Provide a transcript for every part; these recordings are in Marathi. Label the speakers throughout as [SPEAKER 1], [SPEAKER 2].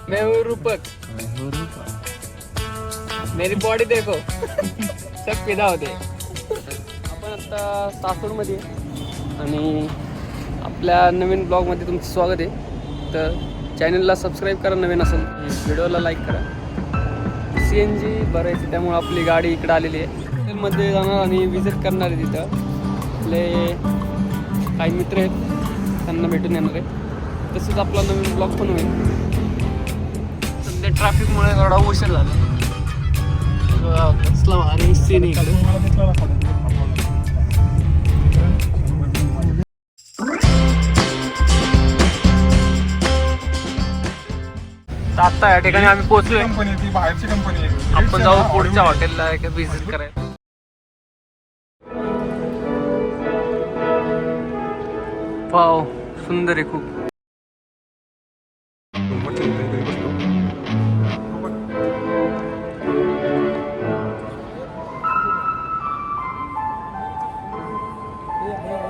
[SPEAKER 1] मैं हूँ रूपक, मेरी बॉडी देखो सब फिदा होते. आपण आता सासूरमध्ये आणि आपल्या नवीन ब्लॉगमध्ये तुमचं स्वागत आहे. तर चॅनलला सबस्क्राईब करा नवीन असेल, व्हिडिओला लाईक करा. CNG भरायची त्यामुळे आपली गाडी इकडे आलेली आहे. हॉटेलमध्ये जाणार आणि विजिट करणार आहे. तिथं आपले काही मित्र आहेत, त्यांना भेटून येणार आहे. तसंच आपला नवीन ब्लॉग पण होईल. सध्या ट्रॅफिकमुळे थोडा उशीर झाला. कसला भारी सीन इकडे. आता या ठिकाणी आम्ही पोहोचलोय.
[SPEAKER 2] ती बाहेरची कंपनी आहे.
[SPEAKER 1] आपण जाऊ पुढच्या हॉटेलला व्हिजिट करायला. वाव, सुंदर आहे खूप.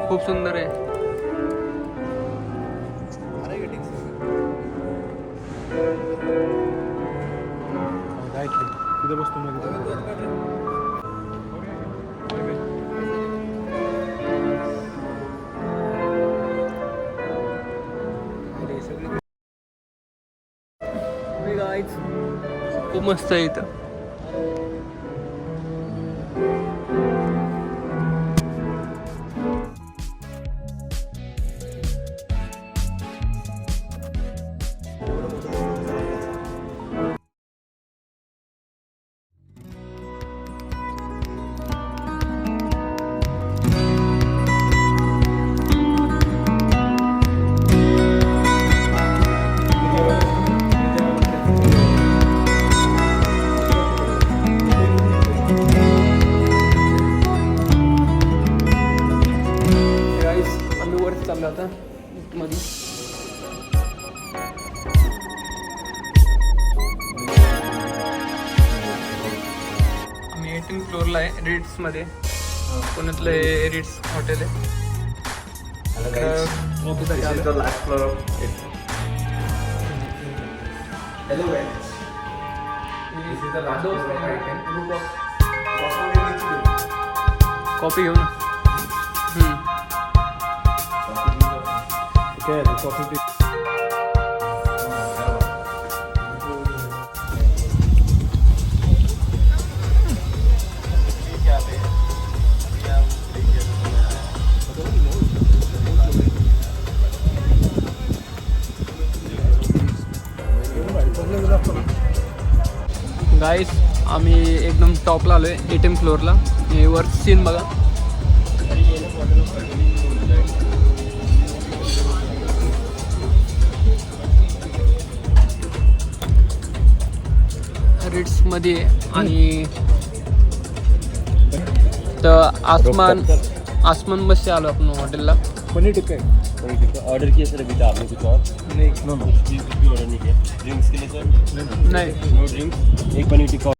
[SPEAKER 1] खूप सुंदर आहे. खूप मस्त आहे इथं. चाललं आता मध्ये. आम्ही 18th फ्लोअरला आहे, रिट्स मध्ये. पुण्यातलं हे रिट्स हॉटेल आहे. कॉफी घेऊ ना. गाईस, आम्ही एकदम टॉपला आलोय, 18th फ्लोअरला. हे वर सीन बघा. रिट्स मध्ये आणि तर आसमान बस से आलो आपण हॉटेलला.
[SPEAKER 2] Paneer tikka order KIA sir. अभी आपने कुछ और नहीं? नो ऑर्डर नहीं किया. ड्रिंक्स के लिए सर?
[SPEAKER 1] नहीं,
[SPEAKER 2] नो ड्रिंक्स. एक paneer tikka.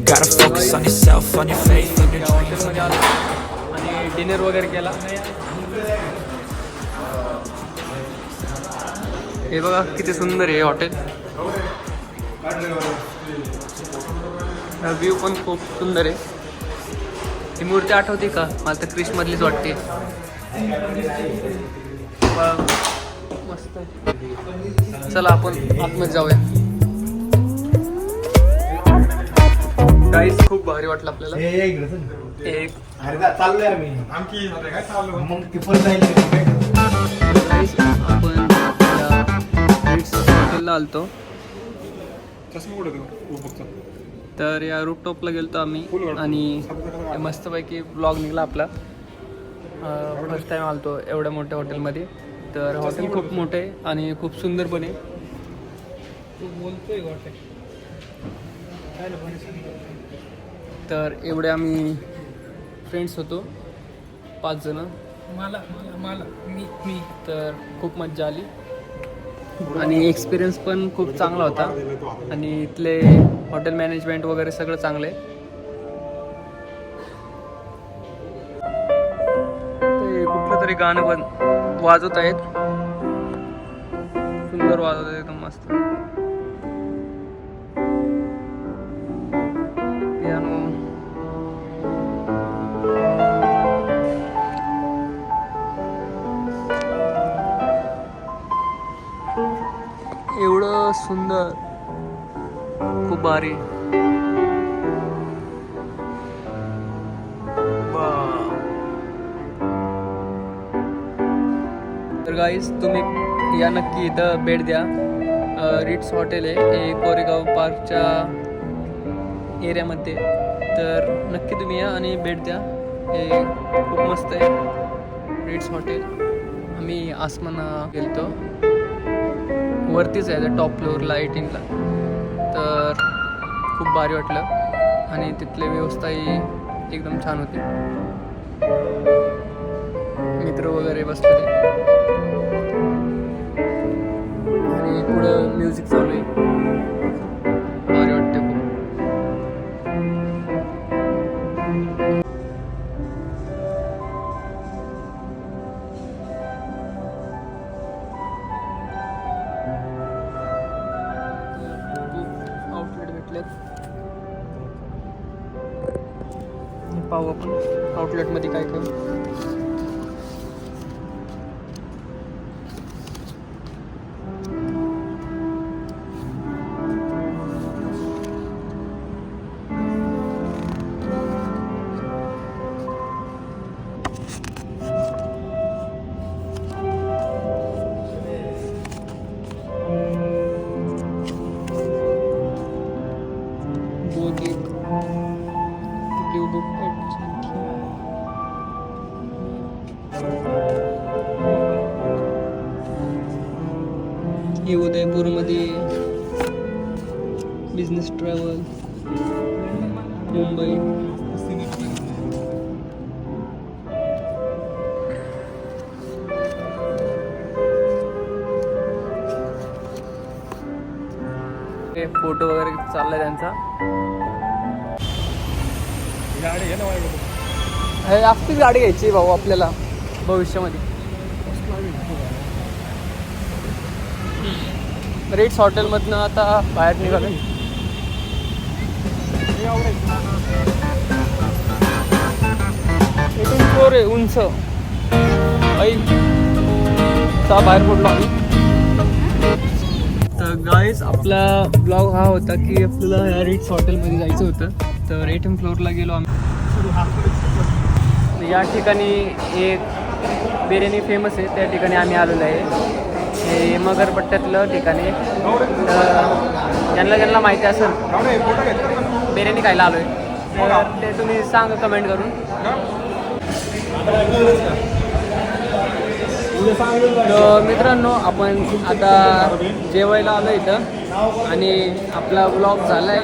[SPEAKER 3] Gotta focus on yourself, on your faith, on your dreams.
[SPEAKER 1] आणि डिनर वगैरे केला. हे बघा किती सुंदर आहे हॉटेल. व्ह्यू पण खूप सुंदर आहे. ही मूर्ती आठवते का? मला तर क्रिसमधलीच वाटते. मस्त. चला आपण आतमध्ये जाऊया. गाईस खूप भारी वाटलं आपल्याला. एक
[SPEAKER 4] चाललोय आम्ही मग ते पण जाईल.
[SPEAKER 1] गाईस आपण हॉटेलला आलतो. तर या रूफटॉपला गेलतो आम्ही आणि मस्तपैकी ब्लॉग निघाला आपला. फर्स्ट टाइम आलतो एवढ्या मोठ्या हॉटेलमध्ये. तर हॉटेल खूप मोठं आहे आणि खूप सुंदर पण आहे. तर एवढे आम्ही फ्रेंड्स होतो 5 जण. मी तर खूप मजा आली आणि एक्सपिरियन्स पण खूप चांगला होता. आणि इथले हॉटेल मॅनेजमेंट वगैरे सगळं चांगलं आहे. ते कुठलं तरी गाणं पण वाजवत आहेत. सुंदर वाजवत आहेत एकदम मस्त. पियानो. एवढं सुंदर, खूप भारी. तर गाईज तुम्ही या नक्की इथं भेट द्या. रिट्स हॉटेल आहे हे कोरेगाव पार्कच्या एरियामध्ये. तर नक्की तुम्ही या आणि भेट द्या. हे खूप मस्त आहे रिट्स हॉटेल. आम्ही आसमाना गेलतो. वरतीच आहे टॉप फ्लोअरला 18ला. तर खूप भारी वाटलं आणि तिथली व्यवस्थाही एकदम छान होती. मित्र वगैरे बसले आणि पुढं म्युझिक चालू आहे. भारी वाटते खूप. आउटलेट भेटलेत. पाहू आपण आउटलेटमध्ये काय काय. हे उदयपूरमध्ये बिझनेस ट्रॅव्हल मुंबई. फोटो वगैरे चाललाय त्यांचा. हे असतीच गाडी घ्यायची भाऊ आपल्याला भविष्यामध्ये. रिट्स हॉटेलमधनं आता बाहेर निघालो. 18 फ्लोअर आहे उंच. बाहेर पडलो आम्ही. तर गाईज आपला ब्लॉग हा होता की आपल्याला ह्या रिट्स हॉटेलमध्ये जायचं होतं. तर 18 फ्लोअरला गेलो आम्ही. या ठिकाणी एक बिर्याणी फेमस आहे त्या ठिकाणी आम्ही आलेलो आहे. हे मगरपट्ट्यातलं ठिकाण आहे. तर ज्यांना माहिती असेल बिर्याणी खायला आलो आहे तर ते तुम्ही सांगा कमेंट करून. तर मित्रांनो आपण आता जेवायला आलो इथं आणि आपला ब्लॉग झाला आहे.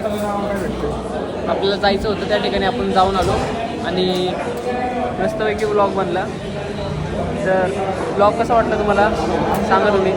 [SPEAKER 1] आपल्याला जायचं होतं त्या ठिकाणी आपण जाऊन आलो आणि मस्तपैकी ब्लॉग बनला. तर ब्लॉग कसा वाटला तुम्हाला सांगा तुम्ही.